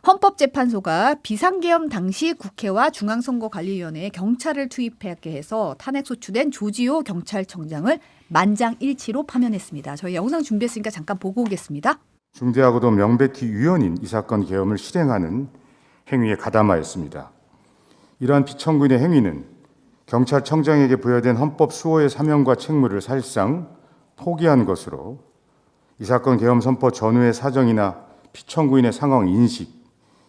헌법재판소가 비상계엄 당시 국회와 중앙선거관리위원회에 경찰을 투입하게 해서 탄핵소추된 조지호 경찰청장을 만장일치로 파면했습니다. 저희 영상 준비했으니까 잠깐 보고 오겠습니다. 중대하고도 명백히 유연인 이 사건 계엄을 실행하는 행위에 가담하였습니다. 이러한 피청구인의 행위는 경찰청장에게 부여된 헌법 수호의 사명과 책무를 사실상 포기한 것으로 이 사건 계엄 선포 전후의 사정이나 피청구인의 상황 인식,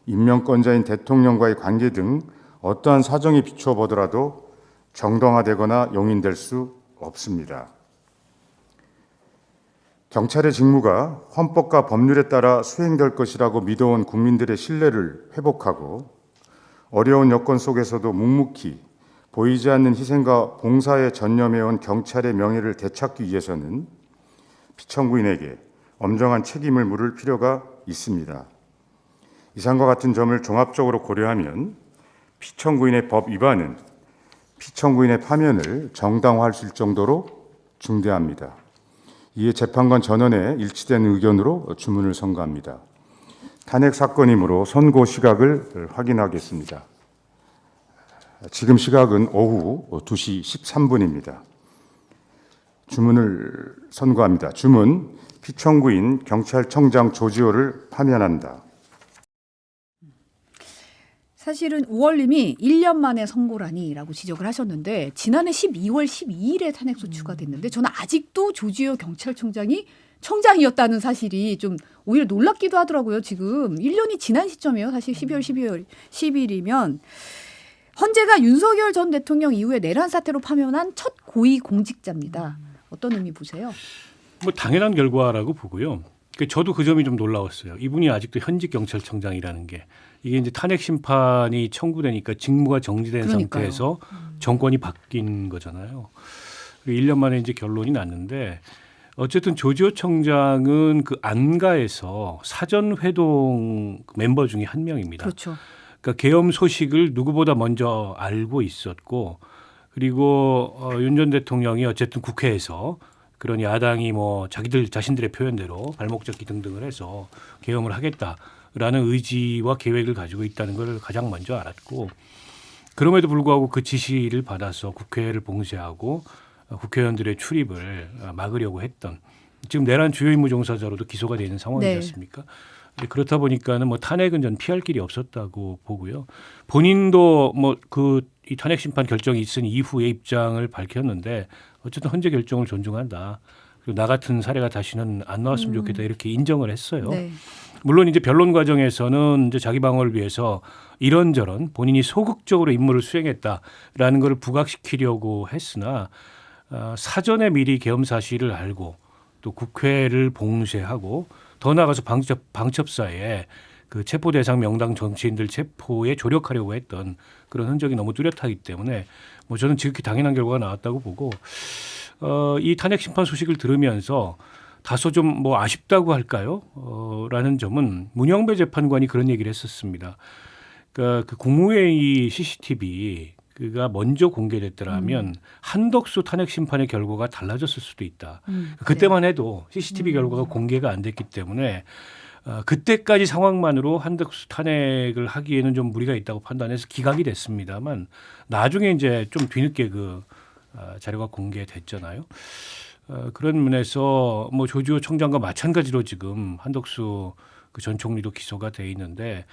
임명권자인 대통령과의 관계 등 어떠한 사정에 비추어 보더라도 정당화되거나 용인될 수 없습니다. 경찰의 직무가 헌법과 법률에 따라 수행될 것이라고 믿어온 국민들의 신뢰를 회복하고 어려운 여건 속에서도 묵묵히 보이지 않는 희생과 봉사에 전념해온 경찰의 명예를 되찾기 위해서는 피청구인에게 엄정한 책임을 물을 필요가 있습니다. 이상과 같은 점을 종합적으로 고려하면 피청구인의 법 위반은 피청구인의 파면을 정당화할 수 있을 정도로 중대합니다. 이에 재판관 전원의 일치된 의견으로 주문을 선고합니다. 탄핵 사건이므로 선고 시각을 확인하겠습니다. 지금 시각은 오후 2시 13분입니다. 주문을 선고합니다. 주문, 피청구인 경찰청장 조지호를 파면한다. 사실은 우월님이 1년 만에 선고라니라고 지적을 하셨는데 지난해 12월 12일에 탄핵소추가 됐는데 저는 아직도 조지호 경찰청장이 청장이었다는 사실이 좀 오히려 놀랍기도 하더라고요. 지금 1년이 지난 시점이에요. 사실 12월 12일 10일이면 헌재가 윤석열 전 대통령 이후에 내란 사태로 파면한 첫 고위 공직자입니다. 어떤 의미 보세요? 뭐 당연한 결과라고 보고요. 저도 그 점이 좀 놀라웠어요. 이분이 아직도 현직 경찰청장이라는 게 이게 이제 탄핵 심판이 청구되니까 직무가 정지된 그러니까요. 상태에서 정권이 바뀐 거잖아요. 1년 만에 이제 결론이 났는데 어쨌든 조지호 청장은 그 안가에서 사전 회동 멤버 중에 한 명입니다. 그렇죠. 그러니까 계엄 소식을 누구보다 먼저 알고 있었고 그리고 윤 전 대통령이 어쨌든 국회에서 그런 야당이 뭐 자신들의 표현대로 발목 잡기 등등을 해서 계엄을 하겠다라는 의지와 계획을 가지고 있다는 걸 가장 먼저 알았고 그럼에도 불구하고 그 지시를 받아서 국회를 봉쇄하고 국회의원들의 출입을 막으려고 했던 지금 내란 주요 임무 종사자로도 기소가 되는 상황이지 않습니까? 네. 그렇다 보니까는 뭐 탄핵은 전 피할 길이 없었다고 보고요. 본인도 뭐 이 탄핵 심판 결정이 있은 이후에 입장을 밝혔는데 어쨌든 헌재 결정을 존중한다. 그리고 나 같은 사례가 다시는 안 나왔으면 좋겠다 이렇게 인정을 했어요. 네. 물론 이제 변론 과정에서는 이제 자기 방어를 위해서 이런저런 본인이 소극적으로 임무를 수행했다라는 것을 부각시키려고 했으나 사전에 미리 계엄 사실을 알고 또 국회를 봉쇄하고 더 나아가서 방첩사에 그 체포 대상 명당 정치인들 체포에 조력하려고 했던 그런 흔적이 너무 뚜렷하기 때문에 뭐 저는 지극히 당연한 결과가 나왔다고 보고 이 탄핵 심판 소식을 들으면서 다소 좀 뭐 아쉽다고 할까요? 라는 점은 문영배 재판관이 그런 얘기를 했었습니다. 그러니까 그 국무회의 CCTV가 먼저 공개됐더라면 한덕수 탄핵 심판의 결과가 달라졌을 수도 있다. 그때만 해도 CCTV 결과가 공개가 안 됐기 때문에 그때까지 상황만으로 한덕수 탄핵을 하기에는 좀 무리가 있다고 판단해서 기각이 됐습니다만 나중에 이제 좀 뒤늦게 그 자료가 공개됐잖아요. 그런 면에서 뭐 조지호 청장과 마찬가지로 지금 한덕수 그 전 총리도 기소가 돼 있는데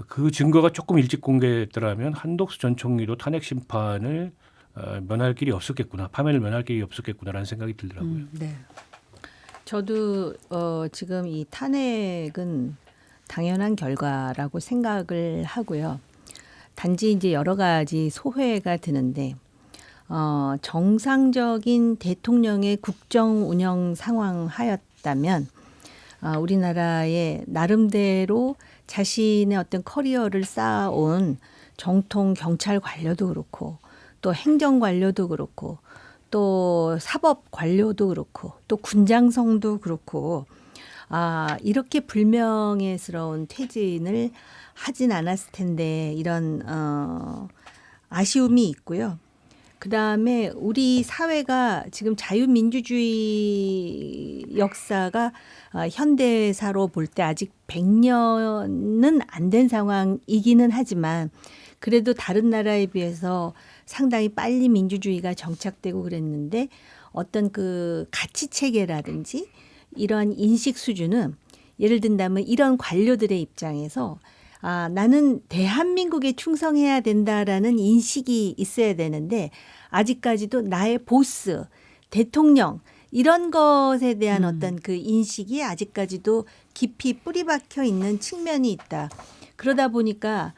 그 증거가 조금 일찍 공개됐더라면 한덕수 전 총리도 탄핵 심판을 면할 길이 없었겠구나, 파면을 면할 길이 없었겠구나라는 생각이 들더라고요. 네. 저도 지금 이 탄핵은 당연한 결과라고 생각을 하고요. 단지 이제 여러 가지 소회가 드는데 정상적인 대통령의 국정 운영 상황하였다면 우리나라의 나름대로 자신의 어떤 커리어를 쌓아온 정통 경찰 관료도 그렇고 또 행정 관료도 그렇고 또 사법 관료도 그렇고 또 군장성도 그렇고 이렇게 불명예스러운 퇴진을 하진 않았을 텐데 이런 아쉬움이 있고요. 그다음에 우리 사회가 지금 자유민주주의 역사가 현대사로 볼 때 아직 100년은 안 된 상황이기는 하지만 그래도 다른 나라에 비해서 상당히 빨리 민주주의가 정착되고 그랬는데 어떤 그 가치 체계라든지 이러한 인식 수준은 예를 든다면 이런 관료들의 입장에서 나는 대한민국에 충성해야 된다라는 인식이 있어야 되는데 아직까지도 나의 보스, 대통령 이런 것에 대한 어떤 그 인식이 아직까지도 깊이 뿌리박혀 있는 측면이 있다. 그러다 보니까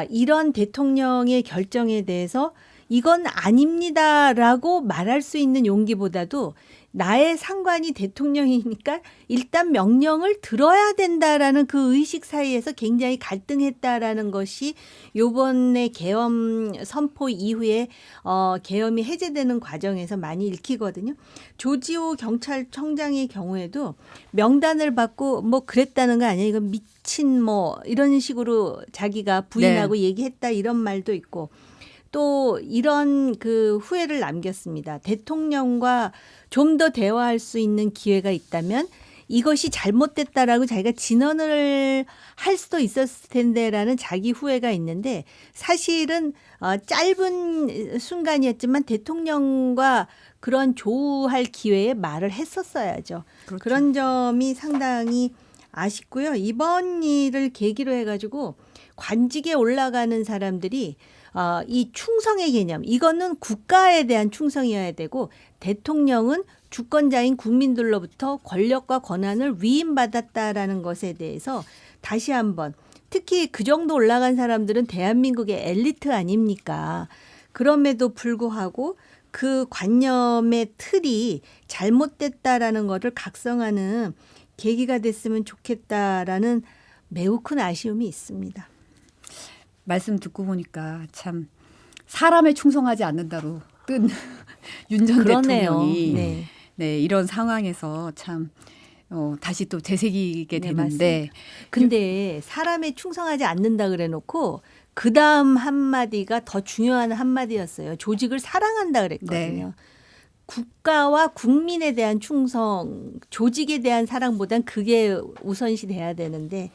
이런 대통령의 결정에 대해서 이건 아닙니다라고 말할 수 있는 용기보다도 나의 상관이 대통령이니까 일단 명령을 들어야 된다라는 그 의식 사이에서 굉장히 갈등했다라는 것이 요번에 계엄 선포 이후에 계엄이 해제되는 과정에서 많이 읽히거든요. 조지호 경찰청장의 경우에도 명단을 받고 뭐 그랬다는 거 아니에요. 이건 미친 뭐 이런 식으로 자기가 부인하고 얘기했다 이런 말도 있고 또 이런 그 후회를 남겼습니다. 대통령과 좀 더 대화할 수 있는 기회가 있다면 이것이 잘못됐다라고 자기가 진언을 할 수도 있었을 텐데라는 자기 후회가 있는데 사실은 짧은 순간이었지만 대통령과 그런 조우할 기회에 말을 했었어야죠. 그렇죠. 그런 점이 상당히 아쉽고요. 이번 일을 계기로 해가지고 관직에 올라가는 사람들이 이 충성의 개념 이거는 국가에 대한 충성이어야 되고 대통령은 주권자인 국민들로부터 권력과 권한을 위임받았다라는 것에 대해서 다시 한번 특히 그 정도 올라간 사람들은 대한민국의 엘리트 아닙니까? 그럼에도 불구하고 그 관념의 틀이 잘못됐다라는 것을 각성하는 계기가 됐으면 좋겠다라는 매우 큰 아쉬움이 있습니다. 말씀 듣고 보니까 참 사람에 충성하지 않는다로 뜬 윤 전 대통령이 네, 이런 상황에서 참 다시 또 되새기게 되는데 근데 사람에 충성하지 않는다 그래놓고 그 다음 한마디가 더 중요한 한마디였어요. 조직을 사랑한다 그랬거든요. 네. 국가와 국민에 대한 충성, 조직에 대한 사랑보단 그게 우선시 돼야 되는데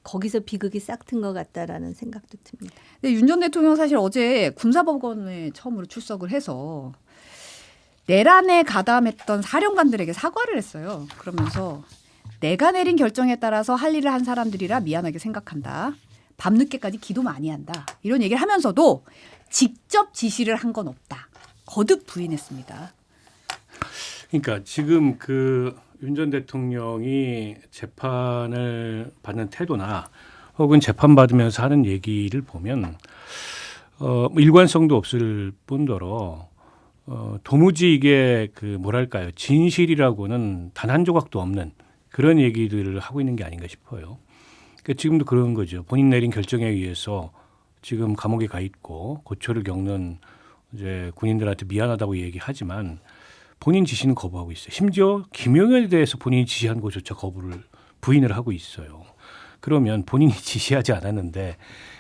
거기서 비극이 싹튼 것 같다라는 생각도 듭니다. 근데 윤 전 대통령 사실 어제 군사법원에 처음으로 출석을 해서 내란에 가담했던 사령관들에게 사과를 했어요. 그러면서 내가 내린 결정에 따라서 할 일을 한 사람들이라 미안하게 생각한다. 밤늦게까지 기도 많이 한다. 이런 얘기를 하면서도 직접 지시를 한 건 없다. 거듭 부인했습니다. 그러니까 지금 그 윤 전 대통령이 재판을 받는 태도나 혹은 재판 받으면서 하는 얘기를 보면 일관성도 없을 뿐더러 도무지 이게 그 뭐랄까요 진실이라고는 단 한 조각도 없는 그런 얘기들을 하고 있는 게 아닌가 싶어요. 그러니까 지금도 그런 거죠. 본인 내린 결정에 의해서 지금 감옥에 가 있고 고초를 겪는 이제 군인들한테 미안하다고 얘기하지만 본인 지시는 거부하고 있어요. 심지어 김용현에 대해서 본인이 지시한 것조차 부인을 하고 있어요. 그러면 본인이 지시하지 않았는데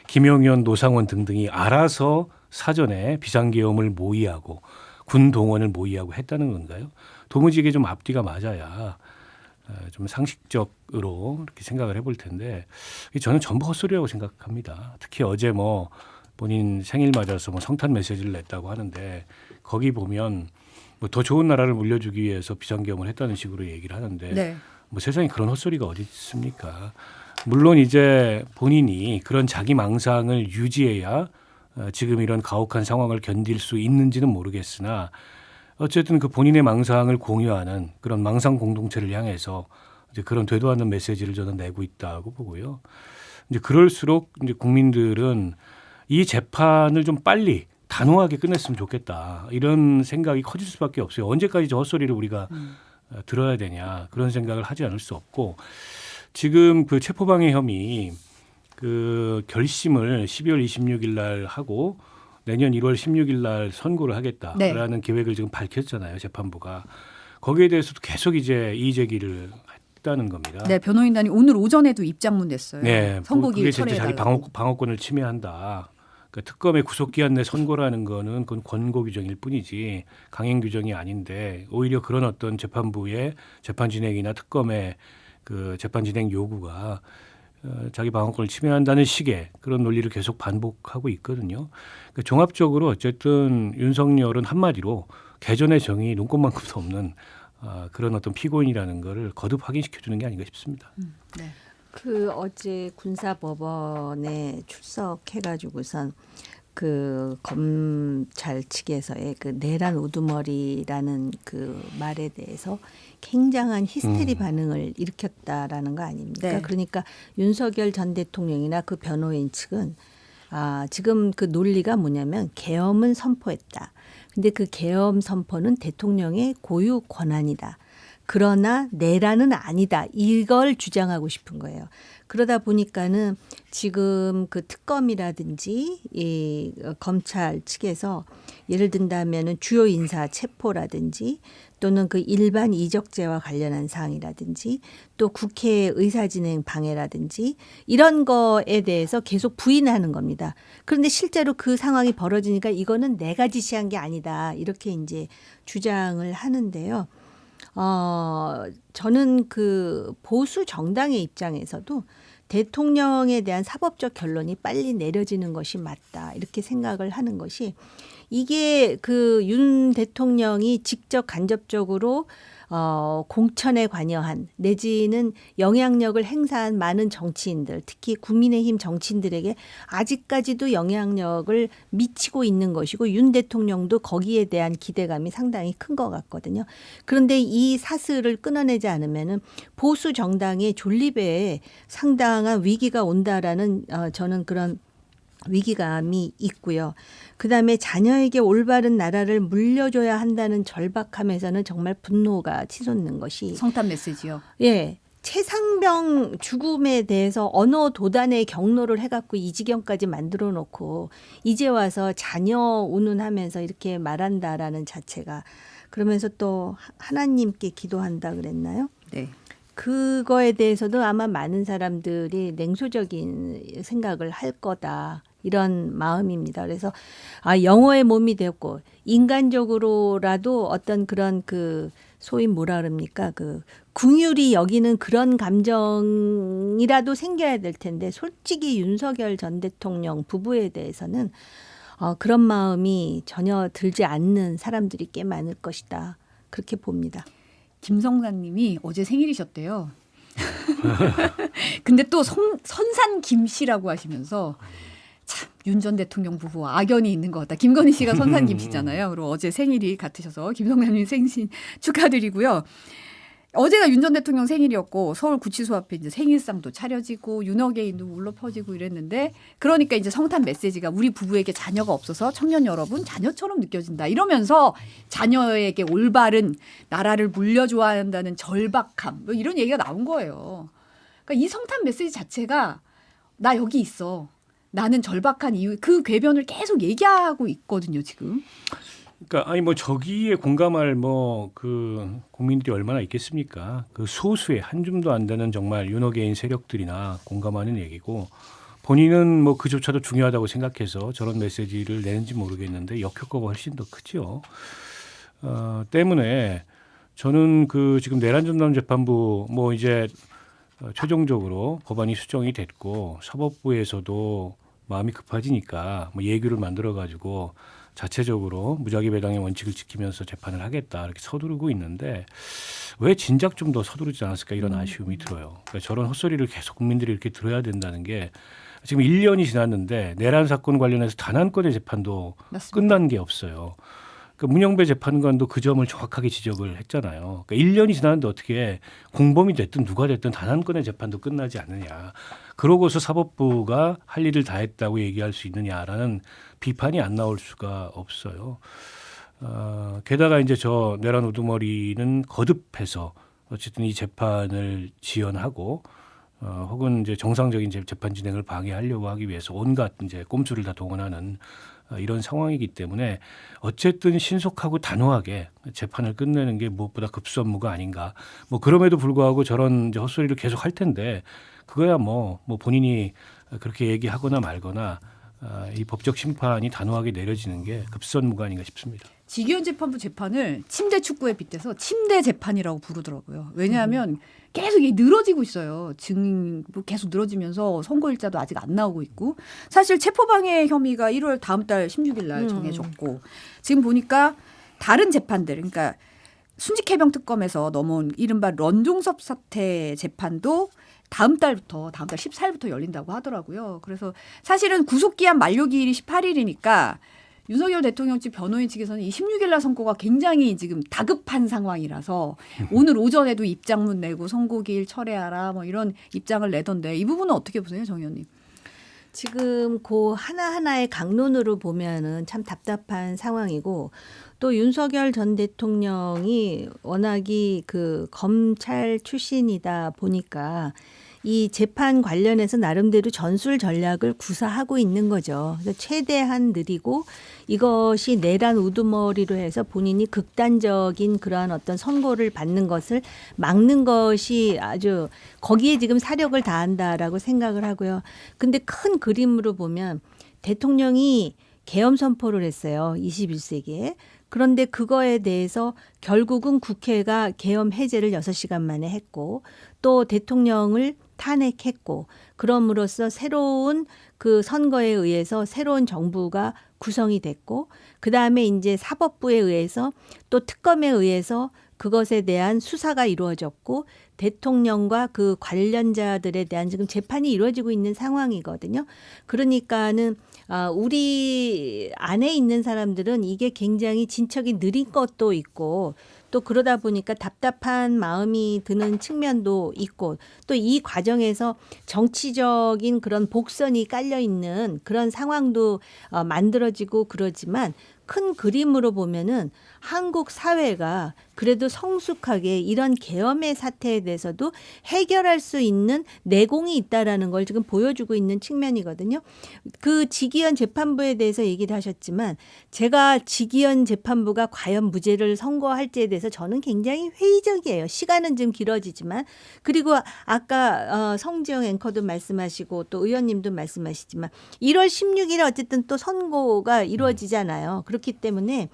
김용현, 노상원 등등이 알아서 사전에 비상계엄을 모의하고 군 동원을 모의하고 했다는 건가요? 도무지 이게 좀 앞뒤가 맞아야 좀 상식적으로 이렇게 생각을 해볼 텐데 저는 전부 헛소리라고 생각합니다. 특히 어제 뭐 본인 생일 맞아서 뭐 성탄 메시지를 냈다고 하는데 거기 보면 뭐 더 좋은 나라를 물려주기 위해서 비상계엄을 했다는 식으로 얘기를 하는데 네. 뭐 세상에 그런 헛소리가 어디 있습니까? 물론 이제 본인이 그런 자기 망상을 유지해야 지금 이런 가혹한 상황을 견딜 수 있는지는 모르겠으나 어쨌든 그 본인의 망상을 공유하는 그런 망상 공동체를 향해서 이제 그런 되도 않는 메시지를 저는 내고 있다고 보고요. 이제 그럴수록 이제 국민들은 이 재판을 좀 빨리 단호하게 끝냈으면 좋겠다. 이런 생각이 커질 수밖에 없어요. 언제까지 저 헛소리를 우리가 들어야 되냐. 그런 생각을 하지 않을 수 없고 지금 그 체포방해 혐의 그 결심을 12월 26일 날 하고 내년 1월 16일 날 선고를 하겠다라는 계획을 지금 밝혔잖아요. 재판부가. 거기에 대해서도 계속 이제 이의 제기를 했다는 겁니다. 네, 변호인단이 오늘 오전에도 입장문 냈어요. 네, 선고기 그게 진짜 자기 철회해달라고. 방어권을 침해한다. 그러니까 특검의 구속기한 내 선고라는 거는 그건 권고 규정일 뿐이지 강행 규정이 아닌데 오히려 그런 어떤 재판부의 재판 진행이나 특검의 그 재판 진행 요구가 자기 방어권을 침해한다는 식의 그런 논리를 계속 반복하고 있거든요. 그러니까 종합적으로 어쨌든 윤석열은 한마디로 개전의 정의 눈꼽만큼도 없는 그런 어떤 피고인이라는 거를 거듭 확인시켜주는 게 아닌가 싶습니다. 네. 그 어제 군사법원에 출석해가지고선 그 검찰 측에서의 그 내란 우두머리라는 그 말에 대해서 굉장한 히스테리 반응을 일으켰다라는 거 아닙니까? 네. 그러니까 윤석열 전 대통령이나 그 변호인 측은 지금 그 논리가 뭐냐면 계엄은 선포했다. 근데 그 계엄 선포는 대통령의 고유 권한이다. 그러나 내란은 아니다. 이걸 주장하고 싶은 거예요. 그러다 보니까는 지금 그 특검이라든지 이 검찰 측에서 예를 든다면은 주요 인사 체포라든지 또는 그 일반 이적죄와 관련한 사항이라든지 또 국회 의사진행 방해라든지 이런 거에 대해서 계속 부인하는 겁니다. 그런데 실제로 그 상황이 벌어지니까 이거는 내가 지시한 게 아니다. 이렇게 이제 주장을 하는데요. 저는 그 보수 정당의 입장에서도 대통령에 대한 사법적 결론이 빨리 내려지는 것이 맞다. 이렇게 생각을 하는 것이 이게 그 윤 대통령이 직접 간접적으로 공천에 관여한 내지는 영향력을 행사한 많은 정치인들, 특히 국민의힘 정치인들에게 아직까지도 영향력을 미치고 있는 것이고 윤 대통령도 거기에 대한 기대감이 상당히 큰 것 같거든요. 그런데 이 사슬을 끊어내지 않으면은 보수 정당의 존립에 상당한 위기가 온다라는 저는 그런 위기감이 있고요. 그다음에 자녀에게 올바른 나라를 물려줘야 한다는 절박함에서는 정말 분노가 치솟는 것이 성탄 메시지요. 예. 최상병 죽음에 대해서 언어 도단의 경로를 해갖고 이 지경까지 만들어 놓고 이제 와서 자녀 운운하면서 이렇게 말한다라는 자체가 그러면서 또 하나님께 기도한다 그랬나요? 네. 그거에 대해서도 아마 많은 사람들이 냉소적인 생각을 할 거다. 이런 마음입니다. 그래서 영어의 몸이 되었고 인간적으로라도 어떤 그런 그 소위 뭐라 그럽니까? 그 긍휼히 여기는 그런 감정이라도 생겨야 될 텐데 솔직히 윤석열 전 대통령 부부에 대해서는 그런 마음이 전혀 들지 않는 사람들이 꽤 많을 것이다. 그렇게 봅니다. 김성란님이 어제 생일이셨대요. 근데 또 선산 김씨라고 하시면서 참 윤 전 대통령 부부 악연이 있는 것 같다. 김건희 씨가 선산 김씨잖아요. 그리고 어제 생일이 같으셔서 김성란님 생신 축하드리고요. 어제가 윤 전 대통령 생일이었고 서울 구치소 앞에 이제 생일상도 차려지고 윤어게인도 울려 퍼지고 이랬는데 그러니까 이제 성탄 메시지가 우리 부부에게 자녀가 없어서 청년 여러분 자녀처럼 느껴진다 이러면서 자녀에게 올바른 나라를 물려줘야 한다는 절박함 뭐 이런 얘기가 나온 거예요. 그러니까 이 성탄 메시지 자체가 나 여기 있어. 나는 절박한 이유 그 궤변을 계속 얘기하고 있거든요 지금. 그러니까 아니 뭐 저기에 공감할 뭐 그 국민들이 얼마나 있겠습니까? 그 소수의 한 줌도 안 되는 정말 윤호개인 세력들이나 공감하는 얘기고 본인은 뭐 그조차도 중요하다고 생각해서 저런 메시지를 내는지 모르겠는데 역효과가 훨씬 더 크죠. 때문에 저는 그 지금 내란 전담 재판부 뭐 이제 최종적으로 법안이 수정이 됐고 사법부에서도 마음이 급해지니까 뭐 예규를 만들어 가지고 자체적으로 무작위 배당의 원칙을 지키면서 재판을 하겠다 이렇게 서두르고 있는데 왜 진작 좀 더 서두르지 않았을까 이런 아쉬움이 들어요. 그러니까 저런 헛소리를 계속 국민들이 이렇게 들어야 된다는 게 지금 1년이 지났는데 내란 사건 관련해서 단 한 건의 재판도 맞습니다. 끝난 게 없어요. 그러니까 문영배 재판관도 그 점을 정확하게 지적을 했잖아요. 그러니까 1년이 지났는데 어떻게 공범이 됐든 누가 됐든 단 한 건의 재판도 끝나지 않느냐. 그러고서 사법부가 할 일을 다 했다고 얘기할 수 있느냐라는 비판이 안 나올 수가 없어요. 게다가 이제 저 내란 우두머리는 거듭해서 어쨌든 이 재판을 지연하고 혹은 이제 정상적인 재판 진행을 방해하려고 하기 위해서 온갖 이제 꼼수를 다 동원하는 이런 상황이기 때문에 어쨌든 신속하고 단호하게 재판을 끝내는 게 무엇보다 급선무가 아닌가. 뭐 그럼에도 불구하고 저런 이제 헛소리를 계속 할 텐데 그거야 뭐 본인이 그렇게 얘기하거나 말거나 이 법적 심판이 단호하게 내려지는 게 급선무가 싶습니다. 지기현 재판부 재판을 침대 축구에 빗대서 침대 재판이라고 부르더라고요. 왜냐하면 계속 이게 늘어지고 있어요. 증인도 계속 늘어지면서 선고일자도 아직 안 나오고 있고 사실 체포방해 혐의가 1월 다음 달 16일 날 정해졌고 지금 보니까 다른 재판들 그러니까 순직해병 특검에서 넘어온 이른바 런종섭 사태 재판도 다음 달 14일부터 열린다고 하더라고요. 그래서 사실은 구속기한 만료기일이 18일이니까 윤석열 대통령 측 변호인 측에서는 이 16일 날 선고가 굉장히 지금 다급한 상황이라서 오늘 오전에도 입장문 내고 선고기일 철회하라 뭐 이런 입장을 내던데 이 부분은 어떻게 보세요, 정 의원님? 지금 그 하나하나의 강론으로 보면은 참 답답한 상황이고 또 윤석열 전 대통령이 워낙이 그 검찰 출신이다 보니까 이 재판 관련해서 나름대로 전술 전략을 구사하고 있는 거죠. 그래서 최대한 느리고 이것이 내란 우두머리로 해서 본인이 극단적인 그러한 어떤 선고를 받는 것을 막는 것이 아주 거기에 지금 사력을 다한다라고 생각을 하고요. 근데 큰 그림으로 보면 대통령이 계엄 선포를 했어요. 21세기에. 그런데 그거에 대해서 결국은 국회가 계엄 해제를 6시간 만에 했고 또 대통령을 탄핵했고 그럼으로써 새로운 그 선거에 의해서 새로운 정부가 구성이 됐고 그다음에 이제 사법부에 의해서 또 특검에 의해서 그것에 대한 수사가 이루어졌고 대통령과 그 관련자들에 대한 지금 재판이 이루어지고 있는 상황이거든요. 그러니까는 우리 안에 있는 사람들은 이게 굉장히 진척이 느린 것도 있고 또 그러다 보니까 답답한 마음이 드는 측면도 있고 또 이 과정에서 정치적인 그런 복선이 깔려 있는 그런 상황도 만들어지고 그러지만 큰 그림으로 보면은 한국 사회가 그래도 성숙하게 이런 계엄의 사태에 대해서도 해결할 수 있는 내공이 있다라는 걸 지금 보여주고 있는 측면이거든요. 그 지기현 재판부에 대해서 얘기를 하셨지만 제가 지기현 재판부가 과연 무죄를 선고할지에 대해서 저는 굉장히 회의적이에요. 시간은 좀 길어지지만 그리고 아까 성지영 앵커도 말씀하시고 또 의원님도 말씀하시지만 1월 16일에 어쨌든 또 선고가 이루어지잖아요. 그렇기 때문에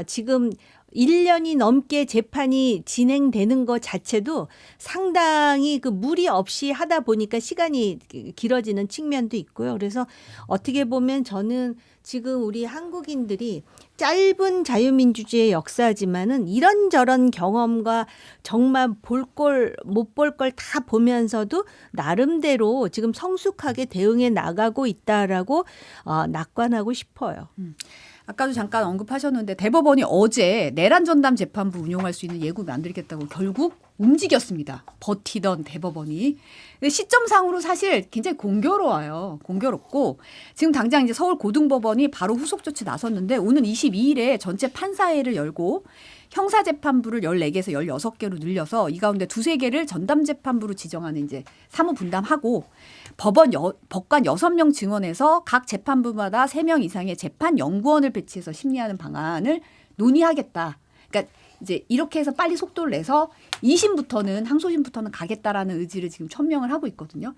지금 1년이 넘게 재판이 진행되는 것 자체도 상당히 그 무리 없이 하다 보니까 시간이 길어지는 측면도 있고요. 그래서 어떻게 보면 저는 지금 우리 한국인들이 짧은 자유민주주의의 역사지만은 이런저런 경험과 정말 못 볼 걸 다 보면서도 나름대로 지금 성숙하게 대응해 나가고 있다라고 낙관하고 싶어요. 아까도 잠깐 언급하셨는데 대법원이 어제 내란 전담 재판부 운용할 수 있는 예고 만들겠다고 결국 움직였습니다. 버티던 대법원이. 근데 시점상으로 사실 굉장히 공교로워요. 공교롭고 지금 당장 이제 서울 고등법원이 바로 후속 조치 나섰는데 오는 22일에 전체 판사회를 열고 형사재판부를 14개에서 16개로 늘려서 이 가운데 2-3개를 전담재판부로 지정하는 이제 사무 분담하고 법관 6명 증원해서 각 재판부마다 3명 이상의 재판 연구원을 배치해서 심리하는 방안을 논의하겠다. 그러니까 이제 이렇게 해서 빨리 속도를 내서 2심부터는 항소심부터는 가겠다라는 의지를 지금 천명을 하고 있거든요.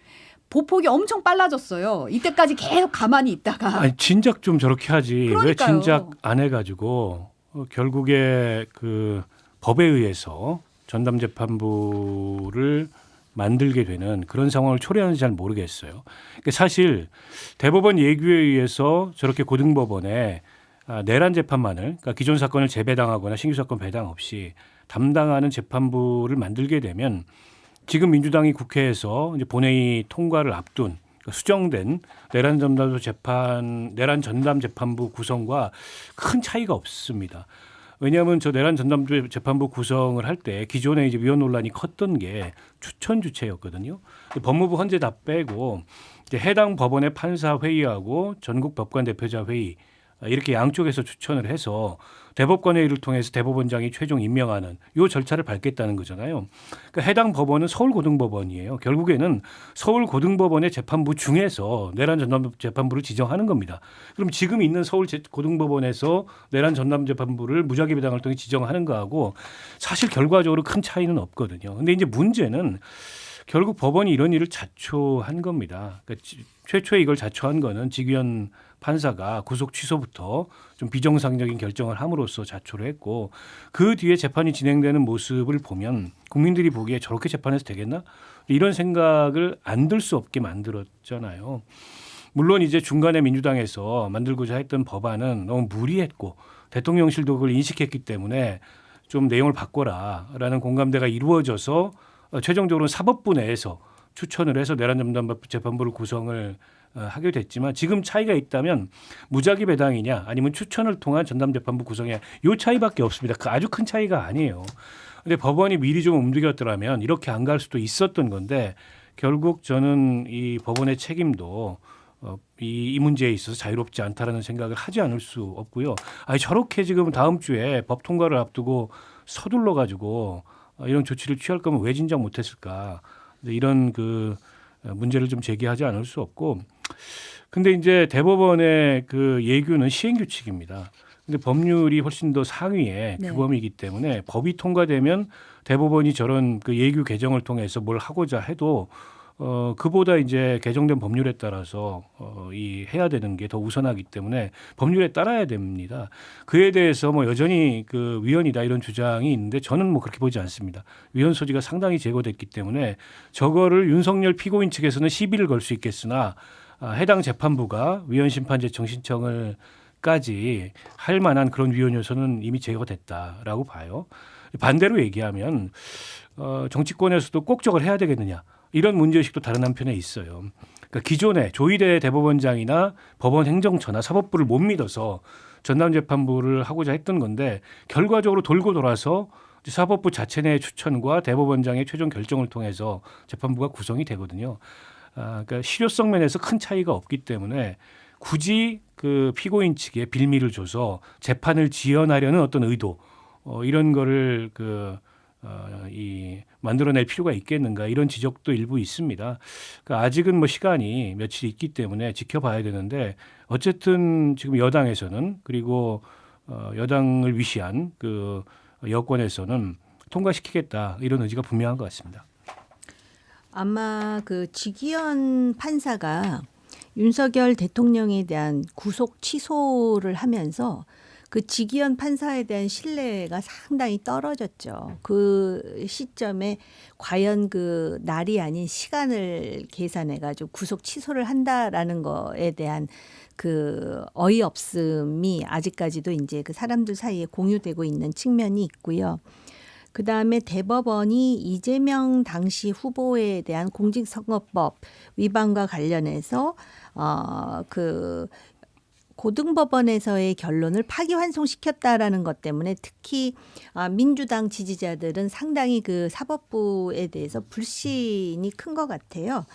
보폭이 엄청 빨라졌어요. 이때까지 계속 가만히 있다가 아니, 진작 좀 저렇게 하지. 왜 그러니까요. 진작 안 해가지고 결국에 그 법에 의해서 전담재판부를 만들게 되는 그런 상황을 초래하는지 잘 모르겠어요. 그러니까 사실 대법원 예규에 의해서 저렇게 고등법원에 내란 재판만을 그러니까 기존 사건을 재배당하거나 신규 사건 배당 없이 담당하는 재판부를 만들게 되면 지금 민주당이 국회에서 이제 본회의 통과를 앞둔 수정된 내란 전담 재판부 구성과 큰 차이가 없습니다. 왜냐하면 저 내란 전담 재판부 구성을 할 때 기존에 이제 위헌 논란이 컸던 게 추천 주체였거든요. 법무부 헌재 다 빼고 이제 해당 법원의 판사 회의하고 전국 법관 대표자 회의 이렇게 양쪽에서 추천을 해서 대법관 회의를 통해서 대법원장이 최종 임명하는 이 절차를 밟겠다는 거잖아요. 그러니까 해당 법원은 서울고등법원이에요. 결국에는 서울고등법원의 재판부 중에서 내란 전담 재판부를 지정하는 겁니다. 그럼 지금 있는 서울고등법원에서 내란 전담 재판부를 무작위 배당을 통해 지정하는 거하고 사실 결과적으로 큰 차이는 없거든요. 근데 이제 문제는 결국 법원이 이런 일을 자초한 겁니다. 그러니까 최초에 이걸 자초한 거는 직위원 판사가 구속 취소부터 좀 비정상적인 결정을 함으로써 자초를 했고 그 뒤에 재판이 진행되는 모습을 보면 국민들이 보기에 저렇게 재판해서 되겠나? 이런 생각을 안 들 수 없게 만들었잖아요. 물론 이제 중간에 민주당에서 만들고자 했던 법안은 너무 무리했고 대통령실도 그걸 인식했기 때문에 좀 내용을 바꿔라라는 공감대가 이루어져서 최종적으로 사법부 내에서 추천을 해서 내란전담재판부를 구성을 하게 됐지만 지금 차이가 있다면 무작위 배당이냐 아니면 추천을 통한 전담재판부 구성이냐 이 차이밖에 없습니다. 그 아주 큰 차이가 아니에요. 근데 법원이 미리 좀 움직였더라면 이렇게 안 갈 수도 있었던 건데 결국 저는 이 법원의 책임도 이 문제에 있어서 자유롭지 않다라는 생각을 하지 않을 수 없고요. 아니 저렇게 지금 다음 주에 법 통과를 앞두고 서둘러 가지고 이런 조치를 취할 거면 왜 진작 못했을까? 이런 그 문제를 좀 제기하지 않을 수 없고. 근데 이제 대법원의 그 예규는 시행규칙입니다. 근데 법률이 훨씬 더 상위의 네. 규범이기 때문에 법이 통과되면 대법원이 저런 그 예규 개정을 통해서 뭘 하고자 해도 그보다 이제 개정된 법률에 따라서 이 해야 되는 게 더 우선하기 때문에 법률에 따라야 됩니다. 그에 대해서 뭐 여전히 그 위헌이다 이런 주장이 있는데 저는 뭐 그렇게 보지 않습니다. 위헌 소지가 상당히 제거됐기 때문에 저거를 윤석열 피고인 측에서는 시비를 걸 수 있겠으나 해당 재판부가 위헌 심판 제청 신청을 까지 할 만한 그런 위헌 요소는 이미 제거됐다라고 봐요. 반대로 얘기하면 정치권에서도 꼭 저걸 해야 되겠느냐. 이런 문제의식도 다른 한편에 있어요. 그러니까 기존에 조희대 대법원장이나 법원 행정처나 사법부를 못 믿어서 전담재판부를 하고자 했던 건데 결과적으로 돌고 돌아서 사법부 자체 내 추천과 대법원장의 최종 결정을 통해서 재판부가 구성이 되거든요. 그러니까 실효성 면에서 큰 차이가 없기 때문에 굳이 그 피고인 측에 빌미를 줘서 재판을 지연하려는 어떤 의도 이런 거를 이 만들어낼 필요가 있겠는가 이런 지적도 일부 있습니다. 그러니까 아직은 뭐 시간이 며칠 있기 때문에 지켜봐야 되는데 어쨌든 지금 여당에서는 그리고 여당을 위시한 그 여권에서는 통과시키겠다 이런 의지가 분명한 것 같습니다. 아마 그 직위원 판사가 윤석열 대통령에 대한 구속 취소를 하면서 그 직위원 판사에 대한 신뢰가 상당히 떨어졌죠. 그 시점에 과연 그 날이 아닌 시간을 계산해 가지고 구속 취소를 한다라는 거에 대한 그 어이없음이 아직까지도 이제 그 사람들 사이에 공유되고 있는 측면이 있고요. 그다음에 대법원이 이재명 당시 후보에 대한 공직선거법 위반과 관련해서 그 고등법원에서의 결론을 파기환송시켰다라는 것 때문에 특히 민주당 지지자들은 상당히 그 사법부에 대해서 불신이 큰 것 같아요.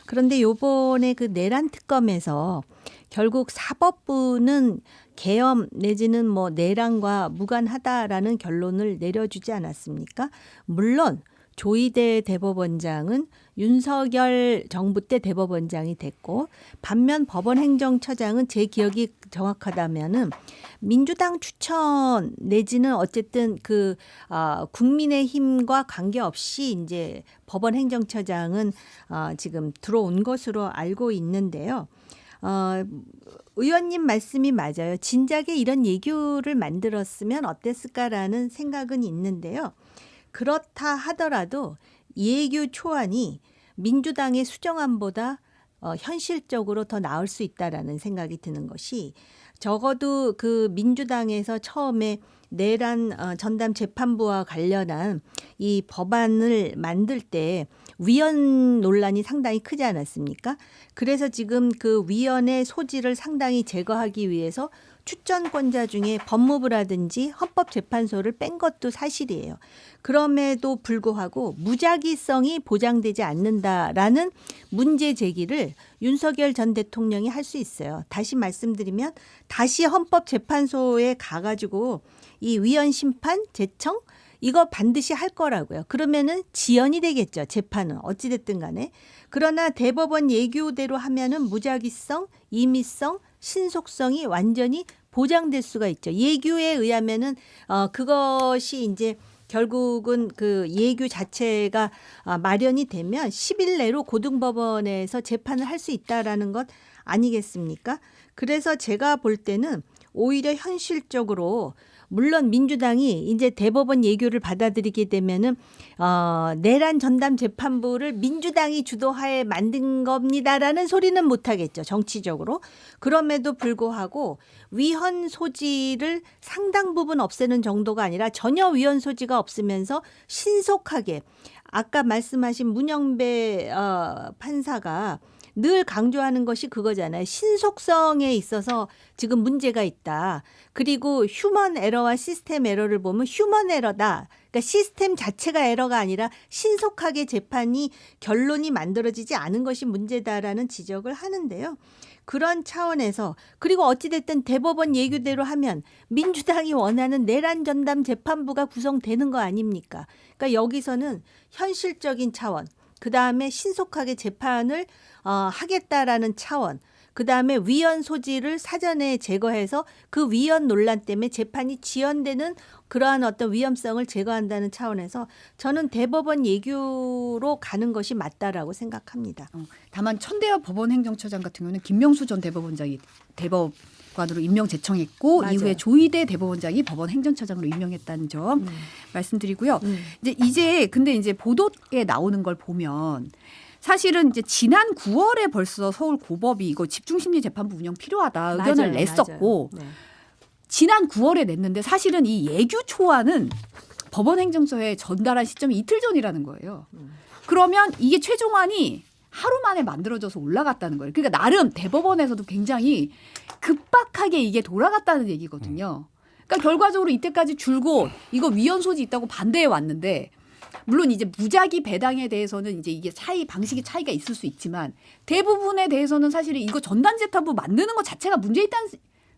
그런데 요번에 그 내란 특검에서 결국 사법부는 계엄 내지는 뭐 내란과 무관하다라는 결론을 내려주지 않았습니까? 물론 조희대 대법원장은 윤석열 정부 때 대법원장이 됐고 반면 법원행정처장은 제 기억이 정확하다면은 민주당 추천 내지는 어쨌든 그 국민의힘과 관계없이 이제 법원행정처장은 지금 들어온 것으로 알고 있는데요. 의원님 말씀이 맞아요. 진작에 이런 예규를 만들었으면 어땠을까라는 생각은 있는데요. 그렇다 하더라도 예규 초안이 민주당의 수정안보다 현실적으로 더 나을 수 있다라는 생각이 드는 것이 적어도 그 민주당에서 처음에 내란 전담 재판부와 관련한 이 법안을 만들 때 위헌 논란이 상당히 크지 않았습니까? 그래서 지금 그 위헌의 소지를 상당히 제거하기 위해서 추천권자 중에 법무부라든지 헌법재판소를 뺀 것도 사실이에요. 그럼에도 불구하고 무작위성이 보장되지 않는다라는 문제 제기를 윤석열 전 대통령이 할 수 있어요. 다시 말씀드리면 다시 헌법재판소에 가가지고 이 위헌 심판 제청 이거 반드시 할 거라고요. 그러면은 지연이 되겠죠. 재판은 어찌됐든 간에. 그러나 대법원 예규대로 하면은 무작위성, 임의성, 신속성이 완전히 보장될 수가 있죠. 예규에 의하면은 그것이 이제 결국은 그 예규 자체가 마련이 되면 10일 내로 고등법원에서 재판을 할 수 있다라는 것 아니겠습니까? 그래서 제가 볼 때는 오히려 현실적으로 물론 민주당이 이제 대법원 예규를 받아들이게 되면은 내란 전담 재판부를 민주당이 주도하에 만든 겁니다라는 소리는 못 하겠죠. 정치적으로. 그럼에도 불구하고 위헌 소지를 상당 부분 없애는 정도가 아니라 전혀 위헌 소지가 없으면서 신속하게 아까 말씀하신 문영배 판사가 늘 강조하는 것이 그거잖아요. 신속성에 있어서 지금 문제가 있다. 그리고 휴먼 에러와 시스템 에러를 보면 휴먼 에러다. 그러니까 시스템 자체가 에러가 아니라 신속하게 재판이 결론이 만들어지지 않은 것이 문제다라는 지적을 하는데요. 그런 차원에서 그리고 어찌됐든 대법원 예규대로 하면 민주당이 원하는 내란 전담 재판부가 구성되는 거 아닙니까? 그러니까 여기서는 현실적인 차원, 그다음에 신속하게 재판을 하겠다라는 차원, 그다음에 위헌 소지를 사전에 제거해서 그 위헌 논란 때문에 재판이 지연되는 그러한 어떤 위험성을 제거한다는 차원에서 저는 대법원 예규로 가는 것이 맞다라고 생각합니다. 다만 천대엽 법원행정처장 같은 경우는 김명수 전 대법원장이 대법관으로 임명 제청했고 맞아요. 이후에 조희대 대법원장이 법원행정처장으로 임명했다는 점 말씀드리고요. 근데 이제 보도에 나오는 걸 보면 사실은 이제 지난 9월에 벌써 서울 고법이 이거 집중심리재판부 운영 필요하다 의견을 맞아요, 냈었고 맞아요. 네. 지난 9월에 냈는데 사실은 이 예규 초안은 법원행정처에 전달한 시점이 이틀 전이라는 거예요. 그러면 이게 최종안이 하루 만에 만들어져서 올라갔다는 거예요. 그러니까 나름 대법원에서도 굉장히 급박하게 이게 돌아갔다는 얘기거든요. 그러니까 결과적으로 이때까지 줄곧 이거 위헌 소지 있다고 반대해 왔는데 물론 이제 무작위 배당에 대해서는 이제 이게 방식의 차이가 있을 수 있지만 대부분에 대해서는 사실은 이거 전담재판부 만드는 것 자체가 문제 있다는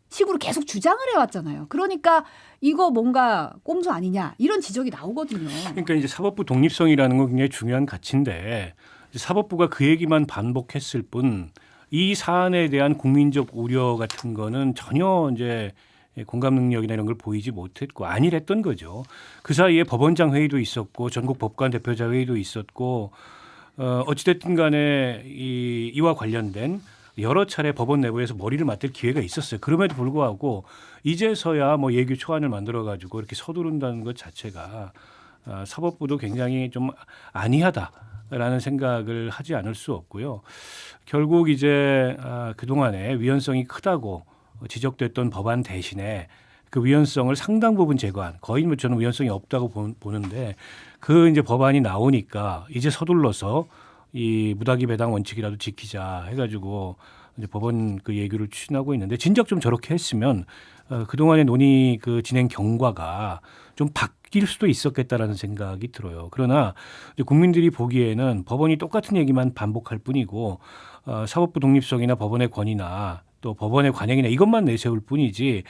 식으로 계속 주장을 해왔잖아요. 그러니까 이거 뭔가 꼼수 아니냐 이런 지적이 나오거든요. 그러니까 이제 사법부 독립성이라는 건 굉장히 중요한 가치인데 사법부가 그 얘기만 반복했을 뿐 이 사안에 대한 국민적 우려 같은 거는 전혀 이제 공감 능력이나 이런 걸 보이지 못했고 안일했던 거죠. 그 사이에 법원장 회의도 있었고 전국 법관 대표자 회의도 있었고 어찌됐든 간에 이와 관련된 여러 차례 법원 내부에서 머리를 맞댈 기회가 있었어요. 그럼에도 불구하고 이제서야 뭐 예규 초안을 만들어 가지고 이렇게 서두른다는 것 자체가 사법부도 굉장히 좀 안이하다라는 생각을 하지 않을 수 없고요. 결국 이제 그동안에 위헌성이 크다고 지적됐던 법안 대신에 그 위헌성을 상당 부분 제거한 거의 뭐 저는 위헌성이 없다고 보는데 그 이제 법안이 나오니까 이제 서둘러서 이 무작위 배당 원칙이라도 지키자 해가지고 이제 법원 그 예규를 추진하고 있는데 진작 좀 저렇게 했으면 그동안의 논의 그 진행 경과가 좀 바뀔 수도 있었겠다라는 생각이 들어요. 그러나 이제 국민들이 보기에는 법원이 똑같은 얘기만 반복할 뿐이고 사법부 독립성이나 법원의 권위나 또 법원의 관행이나 이것만 내세울 뿐이지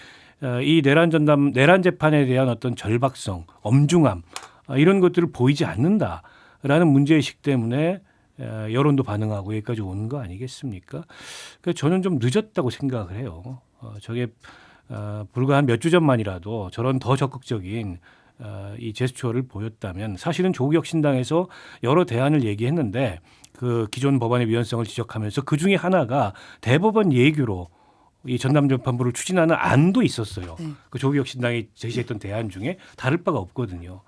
이 내란 재판에 대한 어떤 절박성, 엄중함 이런 것들을 보이지 않는다라는 문제의식 때문에 여론도 반응하고 여기까지 온 거 아니겠습니까? 그래서 저는 좀 늦었다고 생각을 해요. 저게 불과 한 몇 주 전만이라도 저런 더 적극적인 이 제스처를 보였다면 사실은 조국 신당에서 여러 대안을 얘기했는데 그 기존 법안의 위헌성을 지적하면서 그 중에 하나가 대법원 예규로 이 전담재판부를 추진하는 안도 있었어요. 그 조국 신당이 제시했던 대안 중에 다를 바가 없거든요.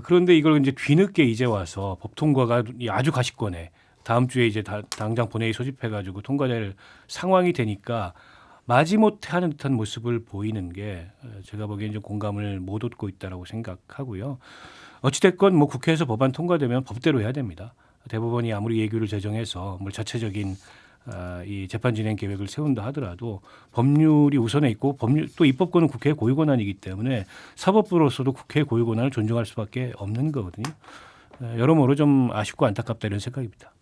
그런데 이걸 이제 뒤늦게 이제 와서 법 통과가 아주 가시권에 다음 주에 이제 당장 본회의 소집해가지고 통과될 상황이 되니까 마지못해 하는 듯한 모습을 보이는 게 제가 보기엔 좀 공감을 못 얻고 있다라고 생각하고요. 어찌됐건 뭐 국회에서 법안 통과되면 법대로 해야 됩니다. 대법원이 아무리 예규를 제정해서 뭐 자체적인 이 재판 진행 계획을 세운다 하더라도 법률이 우선에 있고 또 입법권은 국회의 고유 권한이기 때문에 사법부로서도 국회의 고유 권한을 존중할 수밖에 없는 거거든요. 여러모로 좀 아쉽고 안타깝다 이런 생각입니다.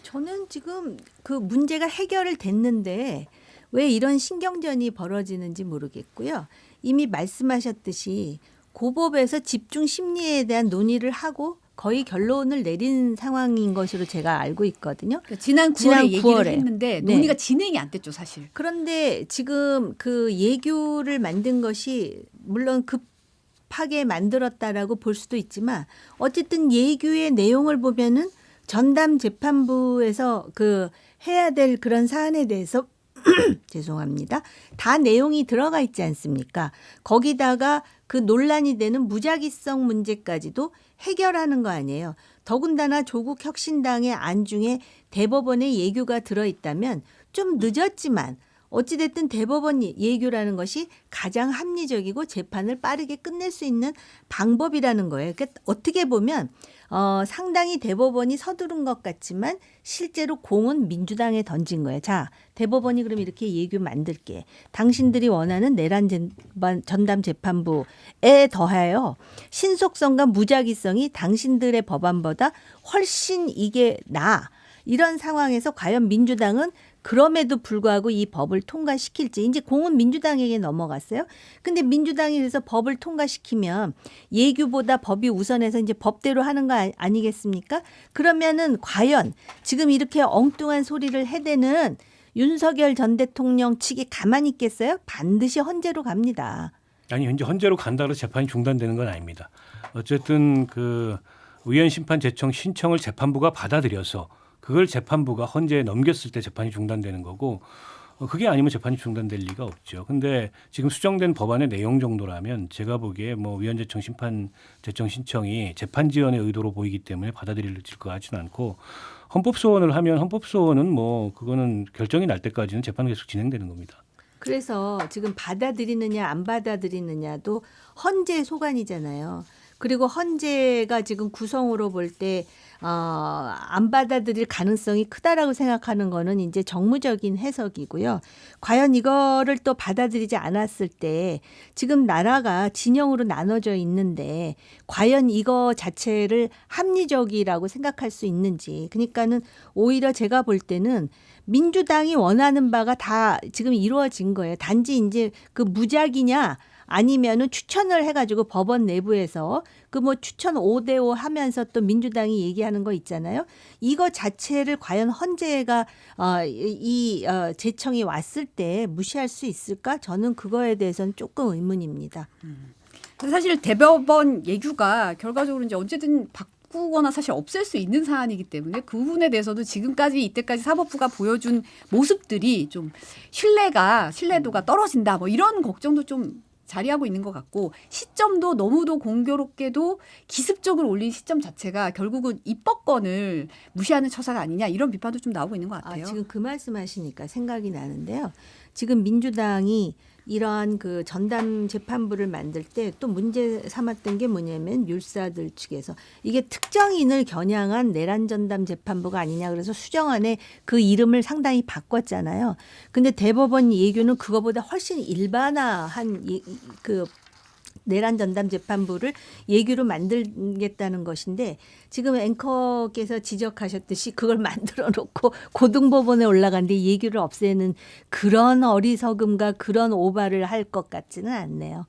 저는 지금 그 문제가 해결을 됐는데 왜 이런 신경전이 벌어지는지 모르겠고요. 이미 말씀하셨듯이 고법에서 집중 심리에 대한 논의를 하고 거의 결론을 내린 상황인 것으로 제가 알고 있거든요. 그러니까 지난 9월에 얘기를 9월에. 했는데 네. 논의가 진행이 안 됐죠, 사실. 그런데 지금 그 예규를 만든 것이 물론 급하게 만들었다라고 볼 수도 있지만 어쨌든 예규의 내용을 보면은 전담 재판부에서 그 해야 될 그런 사안에 대해서 죄송합니다. 다 내용이 들어가 있지 않습니까? 거기다가 그 논란이 되는 무작위성 문제까지도 해결하는 거 아니에요. 더군다나 조국 혁신당의 안 중에 대법원의 예규가 들어있다면 좀 늦었지만 어찌됐든 대법원 예규라는 것이 가장 합리적이고 재판을 빠르게 끝낼 수 있는 방법이라는 거예요. 그러니까 어떻게 보면 상당히 대법원이 서두른 것 같지만 실제로 공은 민주당에 던진 거예요. 자, 대법원이 그럼 이렇게 예규 만들게. 당신들이 원하는 내란 전담 재판부에 더하여 신속성과 무작위성이 당신들의 법안보다 훨씬 이게 나아. 이런 상황에서 과연 민주당은 그럼에도 불구하고 이 법을 통과시킬지 이제 공은 민주당에게 넘어갔어요. 근데 민주당이 그래서 법을 통과시키면 예규보다 법이 우선해서 이제 법대로 하는 거 아니겠습니까? 그러면은 과연 지금 이렇게 엉뚱한 소리를 해대는 윤석열 전 대통령 측이 가만히 있겠어요? 반드시 헌재로 갑니다. 아니 현재 헌재로 간다고 재판이 중단되는 건 아닙니다. 어쨌든 그 의원 심판 제청 신청을 재판부가 받아들여서 그걸 재판부가 헌재에 넘겼을 때 재판이 중단되는 거고 그게 아니면 재판이 중단될 리가 없죠. 근데 지금 수정된 법안의 내용 정도라면 제가 보기에 뭐 위원 제청 심판 제청 신청이 재판 지연의 의도로 보이기 때문에 받아들일 것 같지는 않고 헌법 소원을 하면 헌법 소원은 뭐 그거는 결정이 날 때까지는 재판이 계속 진행되는 겁니다. 그래서 지금 받아들이느냐 안 받아들이느냐도 헌재 소관이잖아요. 그리고 헌재가 지금 구성으로 볼 때 안 받아들일 가능성이 크다라고 생각하는 거는 이제 정무적인 해석이고요. 과연 이거를 또 받아들이지 않았을 때 지금 나라가 진영으로 나눠져 있는데 과연 이거 자체를 합리적이라고 생각할 수 있는지. 그러니까는 오히려 제가 볼 때는 민주당이 원하는 바가 다 지금 이루어진 거예요. 단지 이제 그 무작위냐 아니면은 추천을 해가지고 법원 내부에서 그 뭐 추천 5대5 하면서 또 민주당이 얘기하는 거 있잖아요. 이거 자체를 과연 헌재가 제청이 왔을 때 무시할 수 있을까? 저는 그거에 대해서는 조금 의문입니다. 사실 대법원 예규가 결과적으로 이제 언제든 바꾸거나 사실 없앨 수 있는 사안이기 때문에 그 부분에 대해서도 지금까지 이때까지 사법부가 보여준 모습들이 좀 신뢰도가 떨어진다 뭐 이런 걱정도 좀 자리하고 있는 것 같고 시점도 너무도 공교롭게도 기습적으로 올린 시점 자체가 결국은 입법권을 무시하는 처사가 아니냐 이런 비판도 좀 나오고 있는 것 같아요. 지금 그 말씀하시니까 생각이 나는데요. 지금 민주당이 이러한 그 전담 재판부를 만들 때 또 문제 삼았던 게 뭐냐면 율사들 측에서 이게 특정인을 겨냥한 내란 전담 재판부가 아니냐 그래서 수정안에 그 이름을 상당히 바꿨잖아요. 근데 대법원 예규는 그거보다 훨씬 일반화한 그 내란 전담 재판부를 예규로 만들겠다는 것인데 지금 앵커께서 지적하셨듯이 그걸 만들어 놓고 고등법원에 올라갔는데 예규를 없애는 그런 어리석음과 그런 오바를 할 것 같지는 않네요.